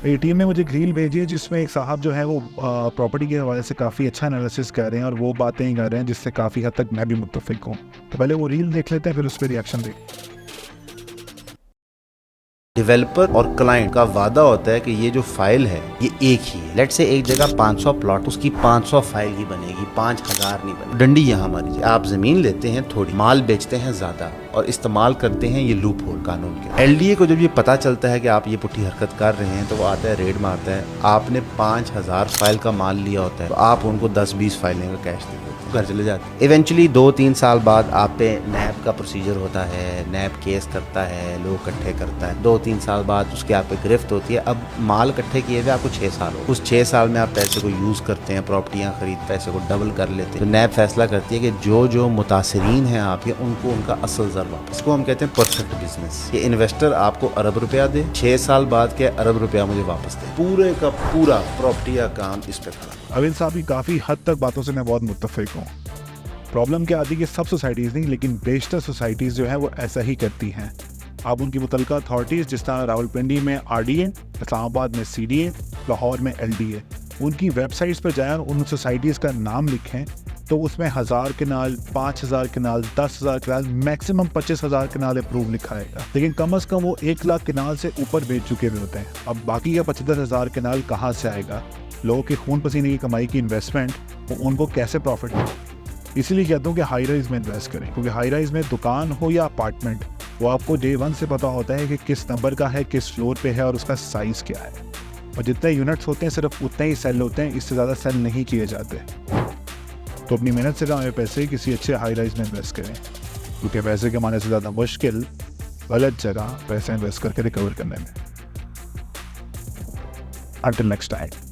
मेरी टीम ने मुझे एक रील भेजी है जिसमें एक साहब जो है वो प्रॉपर्टी के हवाले से काफ़ी अच्छा एनालिसिस कर रहे हैं और वो बातें ही कर रहे हैं जिससे काफ़ी हद तक मैं भी मुत्तफिक हूँ। तो पहले वो रील देख लेते हैं, फिर उस पर रिएक्शन दें। डेवलपर और क्लाइंट का वादा होता है कि ये जो फाइल है ये एक ही है। लेट से एक जगह 500 प्लॉट, उसकी 500 फाइल ही बनेगी, 5000 नहीं बनेगी। डंडी यहाँ हमारी, आप जमीन लेते हैं थोड़ी, माल बेचते हैं ज्यादा और इस्तेमाल करते हैं ये लूप होल कानून के। एलडीए को जब ये पता चलता है कि आप ये पुट्ठी हरकत कर रहे हैं तो वो आता है, रेड मारता है। आपने 5000 फाइल का माल लिया होता है तो आप उनको 10-20 फाइलें का कैश देते हो, घर चले जाते हैं। इवेंचुअली 2-3 साल बाद आप पे नैब का प्रोसीजर होता है, नैब केस करता है, लोग इकट्ठे करता है। 2-3 साल बाद उसके आप पे गिरफ्त होती है। अब माल इकट्ठे किए हुए आपको 6 साल हो, उस 6 साल में आप पैसे को यूज करते हैं, प्रॉपर्टियां खरीद पैसे को डबल कर लेते हैं। तो नैब फैसला करती है कि जो जो मुतासरीन हैं आपके, उनको उनका असल जर वापस। इसको हम कहते हैं परफेक्ट बिजनेस। ये इन्वेस्टर आपको अरब रुपया दे, 6 साल बाद के अरब रुपया मुझे वापस दे, पूरे का पूरा प्रॉपर्टी का काम इस पे खड़ा। अविन साहब की काफ़ी हद तक बातों से मैं बहुत मुत्तफिक हूँ। प्रॉब्लम क्या आती है कि सब सोसाइटीज़ नहीं, लेकिन बेशतर सोसाइटीज़ जो है वो ऐसा ही करती हैं। आप उनकी मुतलका अथॉरिटीज़, जिस तरह रावलपिंडी में RDA, इस्लामाबाद में CDA, लाहौर में LDA, उनकी वेबसाइट्स पर जाएं और उन सोसाइटीज़ का नाम लिखें तो उसमें 1000 कनाल, 5000 कनाल, 10,000 कनाल, मैक्सिमम 25,000 कनाल अप्रूव लिखा है। लेकिन कम अज़ कम वो 1 लाख कनाल से ऊपर बेच चुके हुए होते हैं। अब बाकी का 75,000 कनाल कहाँ से आएगा? लोगों के खून पसीने की कमाई की इन्वेस्टमेंट, वो उनको कैसे प्रॉफिट मिले? इसीलिए कहता हूँ कि हाई राइज में इन्वेस्ट करें, क्योंकि हाई राइज में दुकान हो या अपार्टमेंट, वो आपको डे 1 से पता होता है कि किस नंबर का है, किस फ्लोर पे है और उसका साइज़ क्या है। और जितने यूनिट्स होते हैं सिर्फ उतने ही सेल होते हैं, इससे ज़्यादा सेल नहीं किए जाते। तो अपनी मेहनत से कमाए पैसे किसी अच्छे हाई राइज में इन्वेस्ट करें, क्योंकि पैसे कमाने से ज़्यादा मुश्किल गलत जगह पैसे इन्वेस्ट करके रिकवर करने में। Until next time.